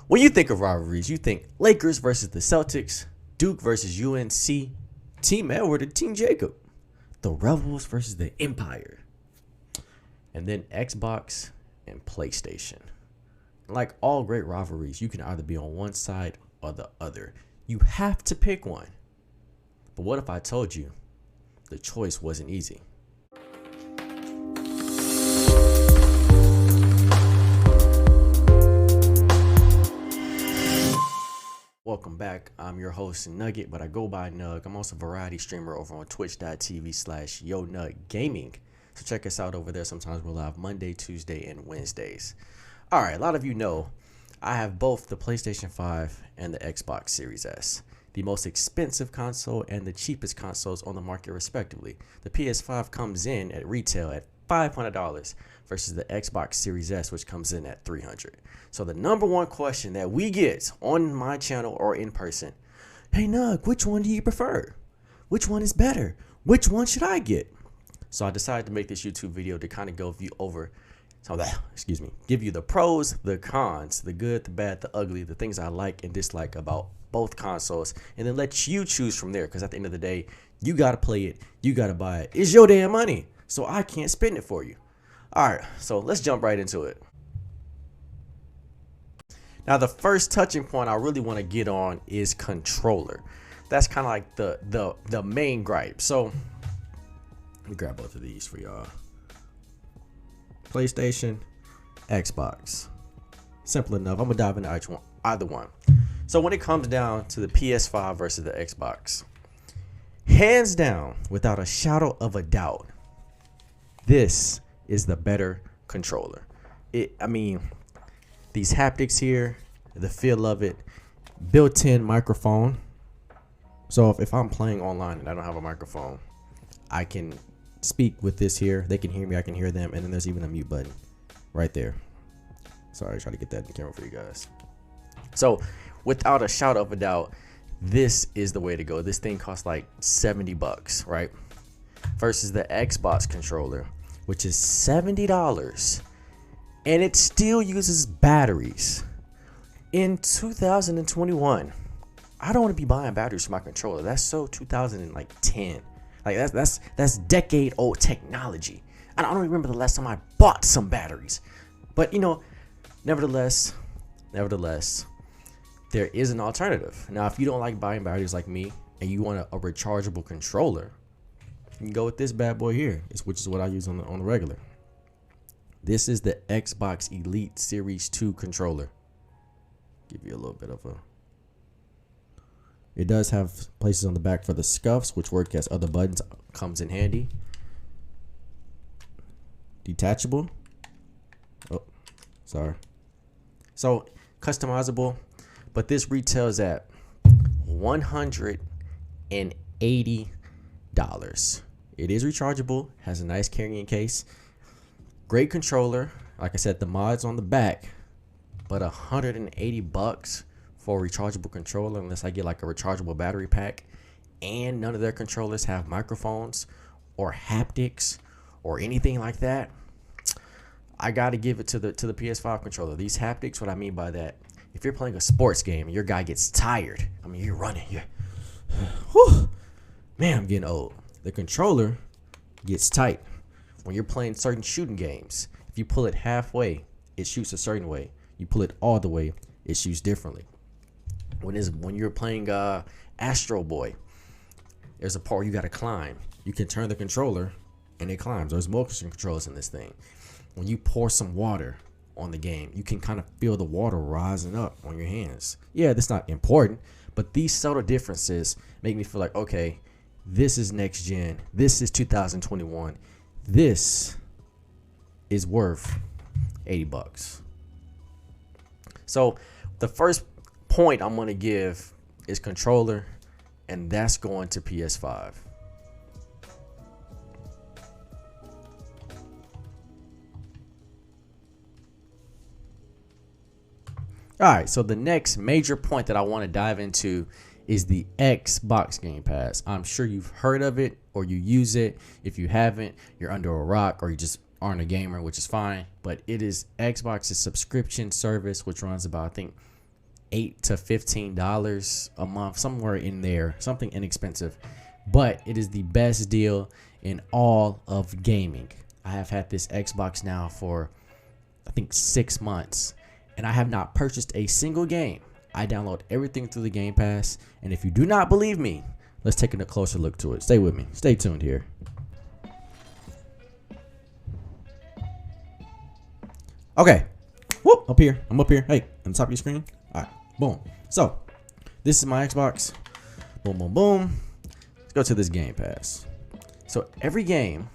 When you think of rivalries, you think Lakers versus the Celtics, Duke versus UNC, Team Edward and Team Jacob, the Rebels versus the Empire, and then Xbox and PlayStation. Like all great rivalries, you can either be on one side or the other. You have to pick one. But what if I told you the choice wasn't easy? Welcome back. I'm your host, Nugget, but I go by Nug. I'm also a variety streamer over on twitch.tv/YoNuggGaming. So check us out over there. Sometimes we're live Monday, Tuesday, and Wednesdays. All right, a lot of you know I have both the PlayStation 5 and the Xbox Series S, the most expensive console and the cheapest consoles on the market respectively. The PS5 comes in at retail at $500 versus the Xbox Series S, which comes in at $300. So the number one question that we get on my channel or in person, hey Nug, which one do you prefer? Which one is better? Which one should I get? So I decided to make this YouTube video to kind of go over give you the pros, the cons, the good, the bad, the ugly, the things I like and dislike about both consoles, and then let you choose from there, because at the end of the day, you got to play it, you got to buy it. It's your damn money, so I can't spend it for you. All right, so let's jump right into it. Now, the first touching point I really want to get on is controller. That's kind of like the main gripe. So let me grab both of these for y'all. PlayStation, Xbox. Simple enough. I'm gonna dive into either one. So when it comes down to the PS5 versus the Xbox, hands down, without a shadow of a doubt, this is the better controller. These haptics here, the feel of it, built-in microphone. So if I'm playing online and I don't have a microphone, I can speak with this here. They can hear me, I can hear them, and then there's even a mute button right there. Sorry, try to get that in the camera for you guys. So without a shadow of a doubt, this is the way to go. This thing costs like $70, right? Versus the Xbox controller, which is $70, and it still uses batteries. In 2021, I don't want to be buying batteries for my controller. That's so 2010. Like that's decade old technology. I don't remember the last time I bought some batteries. But nevertheless, there is an alternative. Now, if you don't like buying batteries like me and you want a rechargeable controller, you can go with this bad boy here, which is what I use on the regular. This is the Xbox Elite Series 2 controller. Give you a little bit of a... It does have places on the back for the scuffs, which work as other buttons. Comes in handy. Detachable. Oh, sorry. So, customizable. But this retails at $180. It is rechargeable. Has a nice carrying case. Great controller. Like I said, the mods on the back. But $180 for a rechargeable controller, unless I get like a rechargeable battery pack, and none of their controllers have microphones or haptics or anything like that, I gotta give it to the PS5 controller. These haptics, what I mean by that, if you're playing a sports game and your guy gets tired, you're running, man, I'm getting old. The controller gets tight when you're playing certain shooting games. If you pull it halfway, it shoots a certain way. You pull it all the way, it shoots differently. When you're playing Astro Boy, there's a part where you gotta climb. You can turn the controller and it climbs. There's motion controls in this thing. When you pour some water on the game, you can kind of feel the water rising up on your hands. Yeah, that's not important, but these subtle differences make me feel like, okay, this is next gen. This is 2021. This is worth $80. So the first point I'm going to give is controller, and that's going to PS5. All right, so the next major point that I want to dive into is the Xbox Game Pass. I'm sure you've heard of it or you use it. If you haven't, you're under a rock or you just aren't a gamer, which is fine. But it is Xbox's subscription service, which runs about, I think, $8 to $15 a month, somewhere in there, something inexpensive. But it is the best deal in all of gaming. I have had this Xbox now for, I think, 6 months, and I have not purchased a single game. I download everything through the Game Pass, and if you do not believe me, let's take a closer look to it. Stay with me. Stay tuned here. Okay. Whoop, up here. I'm up here. Hey, on the top of your screen. All right. Boom. So, this is my Xbox. Boom, boom, boom. Let's go to this Game Pass. So, every game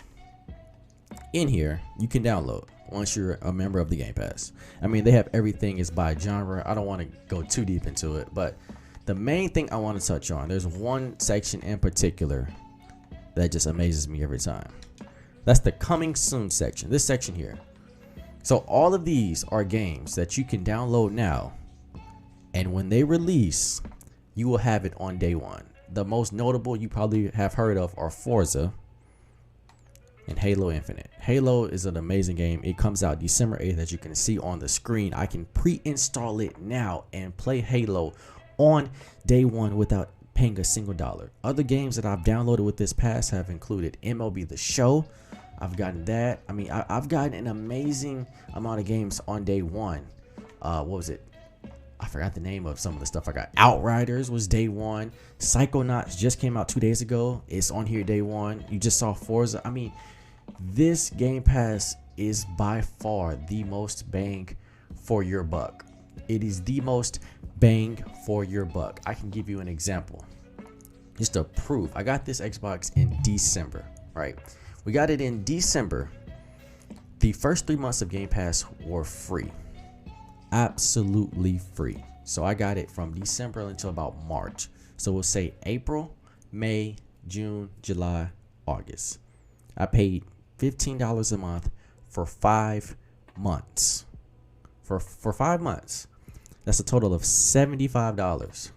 in here you can download once you're a member of the Game Pass. I mean, they have everything is by genre. I don't want to go too deep into it, but the main thing I want to touch on, there's one section in particular that just amazes me every time. That's the coming soon section, this section here. So all of these are games that you can download now, and when they release, you will have it on day one. The most notable you probably have heard of are Forza and Halo Infinite. Halo is an amazing game. It comes out December 8th, as you can see on the screen. I can pre-install it now and play Halo on day one without paying a single dollar. Other games that I've downloaded with this pass have included MLB The Show. I've gotten that. I mean, I've gotten an amazing amount of games on day one. What was it? I forgot the name of some of the stuff I got. Outriders was day one. Psychonauts just came out 2 days ago. It's on here day one. You just saw Forza. I mean, this Game Pass is by far the most bang for your buck. It is the most bang for your buck. I can give you an example just to prove. I got this Xbox in December, right? We got it in December. The first 3 months of Game Pass were free. Absolutely free. So I got it from December until about March. So we'll say April, May, June, July, August. I paid $15 a month for 5 months. For 5 months. That's a total of $75.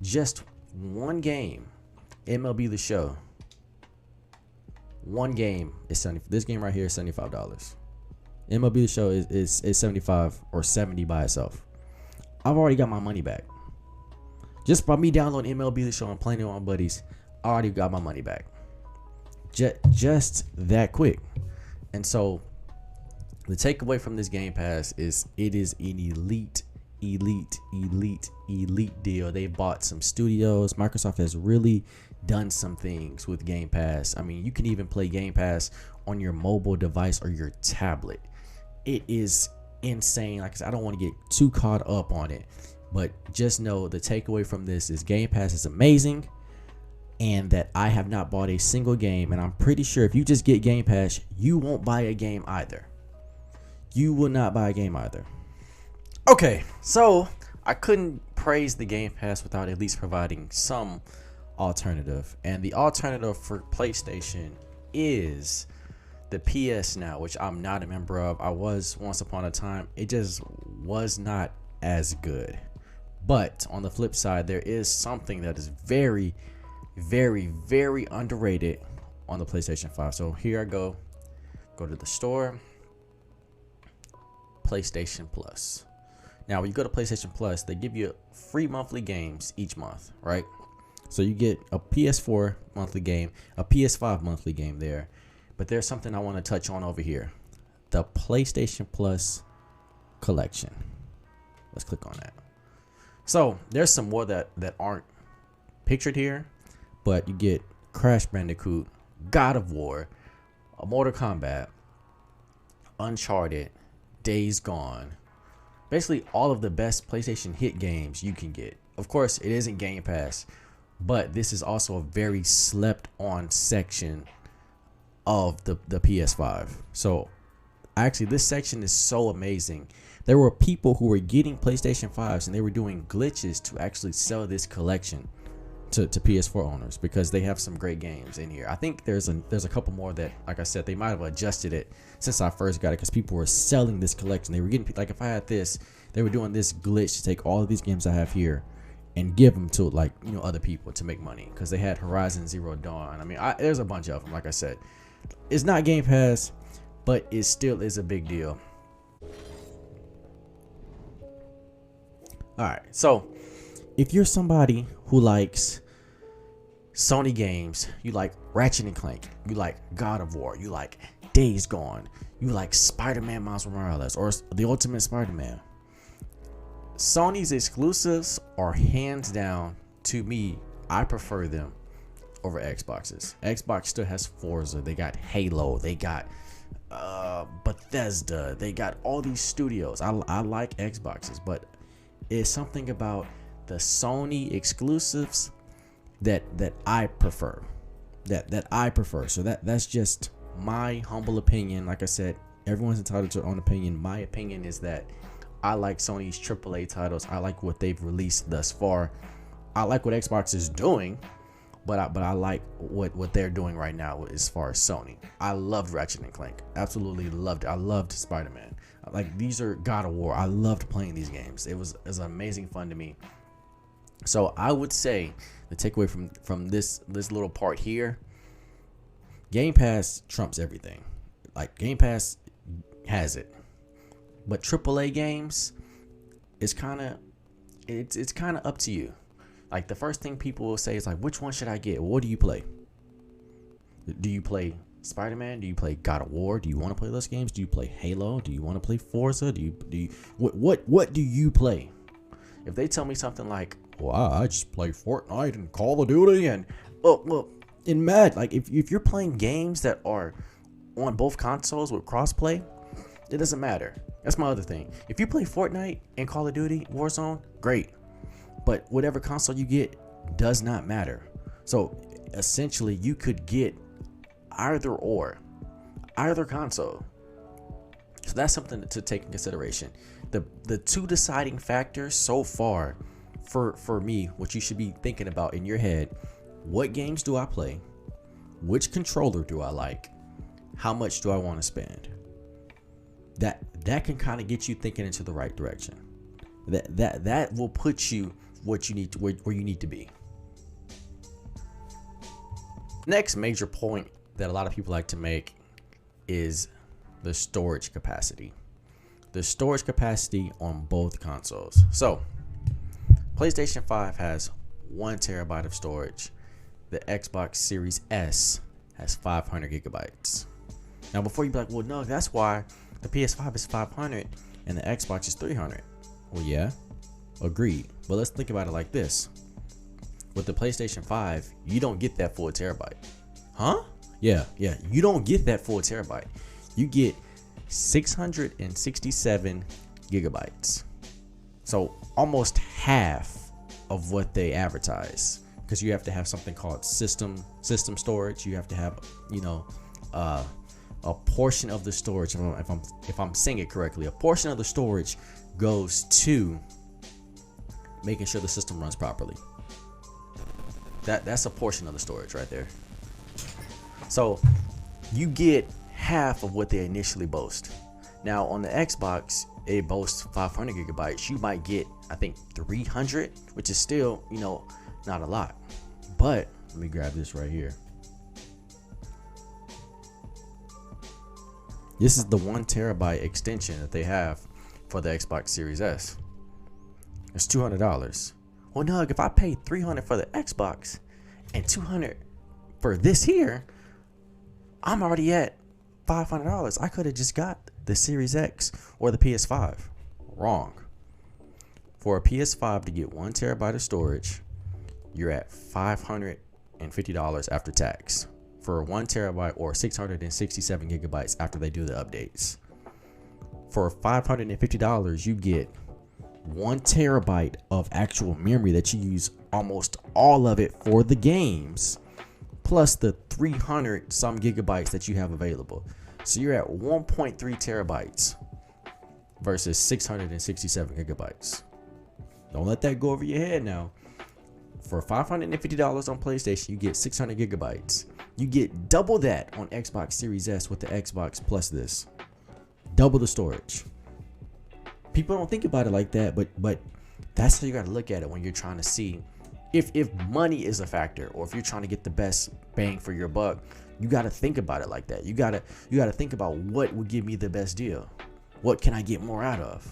Just one game, MLB The Show. One game is 70. This game right here is $75. MLB The Show is 75 or 70 by itself. I've already got my money back. Just by me downloading MLB The Show and playing it with my buddies, I already got my money back. Just that quick. And so the takeaway from this Game Pass is it is an elite deal. They bought some studios. Microsoft has really done some things with Game Pass. I mean, you can even play Game Pass on your mobile device or your tablet. It is insane. Like I said, I don't want to get too caught up on it, but just know the takeaway from this is Game Pass is amazing, and that I have not bought a single game, and I'm pretty sure if you just get Game Pass, you won't buy a game either. You will not buy a game either. Okay, so I couldn't praise the Game Pass without at least providing some alternative, and the alternative for PlayStation is the PS Now, which I'm not a member of. I was once upon a time. It just was not as good. But on the flip side, there is something that is very underrated on the PlayStation 5. So here I go to the store, PlayStation Plus. Now when you go to PlayStation Plus, they give you free monthly games each month, right? So you get a PS4 monthly game, a PS5 monthly game there. But there's something I want to touch on over here. The PlayStation Plus collection. Let's click on that. So there's some more that aren't pictured here, but you get Crash Bandicoot, God of War, Mortal Kombat, Uncharted, Days Gone. Basically all of the best PlayStation hit games you can get. Of course, it isn't Game Pass, but this is also a very slept on section of the PS5. So actually this section is so amazing. There were people who were getting PlayStation 5s and they were doing glitches to actually sell this collection to PS4 owners because they have some great games in here. I think there's a couple more that, like I said, they might have adjusted it since I first got it because people were selling this collection. They were getting, like, if I had this, they were doing this glitch to take all of these games I have here and give them to like, you know, other people to make money, because they had Horizon Zero Dawn. I mean, there's a bunch of them. Like I said, it's not Game Pass, but it still is a big deal. All right, so if you're somebody who likes Sony games, you like Ratchet and Clank, you like God of War, you like Days Gone, you like Spider-Man Miles Morales or the Ultimate Spider-Man, Sony's exclusives are hands down, to me, I prefer them over Xbox's. Xbox still has Forza, they got Halo, they got Bethesda, they got all these studios. I like Xbox's, but it's something about the Sony exclusives that I prefer. That I prefer. So that's just my humble opinion. Like I said, everyone's entitled to their own opinion. My opinion is that I like Sony's AAA titles. I like what they've released thus far. I like what Xbox is doing, but I like what they're doing right now as far as Sony. I loved Ratchet and Clank. Absolutely loved it. I loved Spider-Man. Like, these are God of War. I loved playing these games. It was amazing fun to me. So I would say the takeaway from this little part here, Game Pass trumps everything. Like, Game Pass has it, but AAA games is kind of it's kind of up to you. Like, the first thing people will say is like, which one should I get? What do you play? Do you play Spider-Man? Do you play God of War? Do you want to play those games? Do you play Halo? Do you want to play Forza? Do you what do you play? If they tell me something like, well, I just play Fortnite and Call of Duty and well, in Mad, like, if you're playing games that are on both consoles with crossplay, it doesn't matter. That's my other thing. If you play Fortnite and Call of Duty Warzone, great. But whatever console you get does not matter. So essentially, you could get either console. So that's something to take in consideration. The two deciding factors so far for me, what you should be thinking about in your head: what games do I play? Which controller do I like? How much do I want to spend? That can kind of get you thinking into the right direction. That will put you what you need to where you need to be. Next major point that a lot of people like to make is the storage capacity. The storage capacity on both consoles. So PlayStation 5 has 1 terabyte of storage. The Xbox Series S has 500 gigabytes. Now, before you be like, well, no, that's why the PS5 is 500 and the Xbox is 300. Well, yeah, agreed. But let's think about it like this. With the PlayStation 5, you don't get that full terabyte. Huh? Yeah, you don't get that full terabyte. You get 667 gigabytes. So almost half of what they advertise, because you have to have something called system storage. You have to have, a portion of the storage. If I'm saying it correctly, a portion of the storage goes to making sure the system runs properly. That's a portion of the storage right there. So you get half of what they initially boast. Now on the Xbox, it boasts 500 gigabytes. You might get, I think, 300, which is still, not a lot. But let me grab this right here. This is the 1 terabyte extension that they have for the Xbox Series S. It's $200. Well, Nug, if I pay $300 for the Xbox and $200 for this here, I'm already at $500. I could have just got the Series X or the PS5. Wrong. For a PS5 to get 1 terabyte of storage, you're at $550 after tax. For 1 terabyte or 667 gigabytes after they do the updates. For $550, you get 1 terabyte of actual memory that you use almost all of it for the games, plus the 300 some gigabytes that you have available. So you're at 1.3 terabytes versus 667 gigabytes. Don't let that go over your head now. For $550 on PlayStation, you get 600 gigabytes. You get double that on Xbox Series S with the Xbox plus this. Double the storage. People don't think about it like that, but That's how you got to look at it when you're trying to see if money is a factor, or if you're trying to get the best bang for your buck. You got to think about it like that. You got to think about what would give me the best deal. What can I get more out of?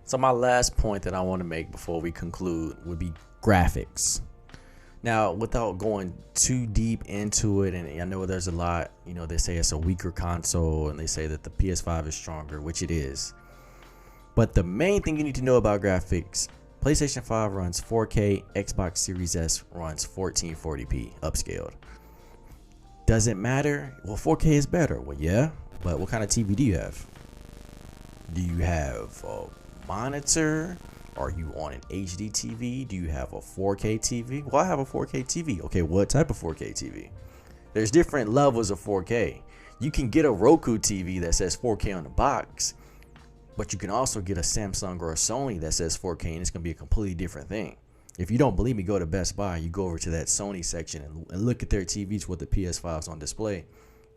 So my last point that I want to make before we conclude would be graphics. Now, without going too deep into it, and I know there's a lot, they say it's a weaker console, and they say that the PS5 is stronger, which it is. But the main thing you need to know about graphics, PlayStation 5 runs 4K, Xbox Series S runs 1440p upscaled. Does it matter? Well, 4K is better. Well, yeah, but what kind of TV do you have? Do you have a monitor? Are you on an HD TV? Do you have a 4K TV? Well, I have a 4K TV. Okay, what type of 4K TV? There's different levels of 4K. You can get a Roku TV that says 4K on the box, but you can also get a Samsung or a Sony that says 4K, and it's going to be a completely different thing. If you don't believe me, go to Best Buy. You go over to that Sony section and look at their TVs with the PS5s on display,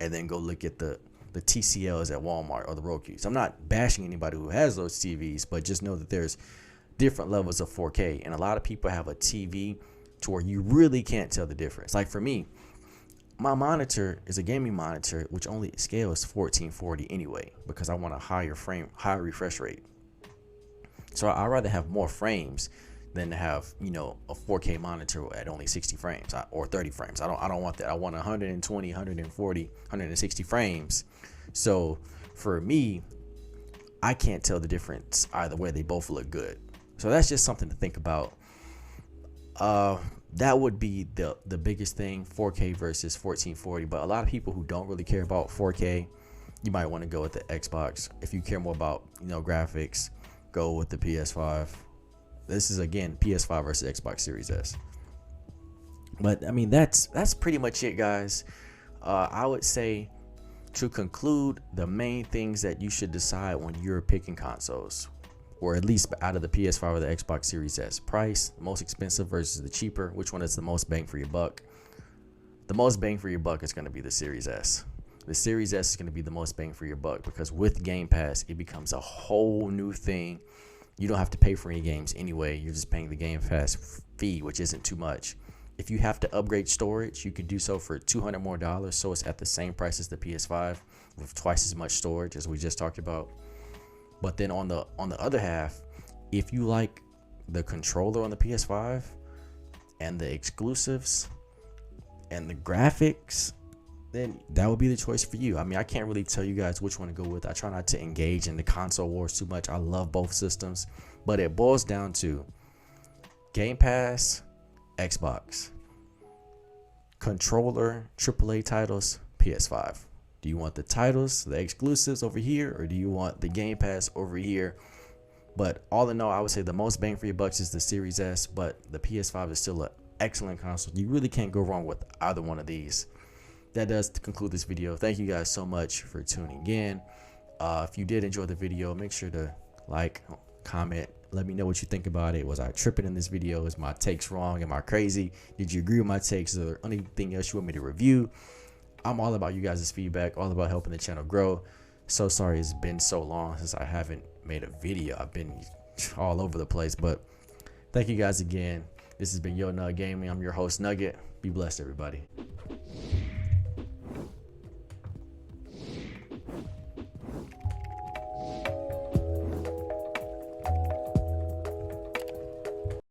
and then go look at the TCLs at Walmart or the Rokus. I'm not bashing anybody who has those TVs, but just know that there's different levels of 4K, and a lot of people have a TV to where you really can't tell the difference. Like for me, my monitor is a gaming monitor, which only scales 1440 anyway, because I want a higher refresh rate. So I'd rather have more frames than to have, a 4K monitor at only 60 frames or 30 frames. I don't want that. I want 120, 140, 160 frames. So for me, I can't tell the difference either way. They both look good. So that's just something to think about. That would be the biggest thing, 4K versus 1440. But a lot of people who don't really care about 4K, you might want to go with the Xbox. If you care more about, graphics, go with the PS5. This is, again, PS5 versus Xbox Series S. But I mean, that's pretty much it, guys. I would say, to conclude, the main things that you should decide when you're picking consoles, or at least out of the PS5 or the Xbox Series S: price, the most expensive versus the cheaper. Which one is the most bang for your buck? The most bang for your buck is going to be the Series S. The Series S is going to be the most bang for your buck, because with Game Pass, it becomes a whole new thing. You don't have to pay for any games anyway. You're just paying the Game Pass fee, which isn't too much. If you have to upgrade storage, you can do so for $200 more, so it's at the same price as the PS5 with twice as much storage as we just talked about. But then on the other half, if you like the controller on the PS5 and the exclusives and the graphics, then that would be the choice for you. I mean, I can't really tell you guys which one to go with. I try not to engage in the console wars too much. I love both systems, but it boils down to Game Pass, Xbox, controller, AAA titles, PS5. Do you want the titles, the exclusives over here, or do you want the Game Pass over here? But all in all, I would say the most bang for your bucks is the Series S, but the PS5 is still an excellent console. You really can't go wrong with either one of these. That does conclude this video. Thank you guys so much for tuning in. If you did enjoy the video, make sure to like, comment, let me know what you think about it. Was I tripping in this video? Is my takes wrong? Am I crazy? Did you agree with my takes? Is there anything else you want me to review? I'm all about you guys' feedback, all about helping the channel grow. So sorry it's been so long since I haven't made a video. I've been all over the place, but thank you guys again. This has been YoNuggGaming. I'm your host, Nugget. Be blessed, everybody.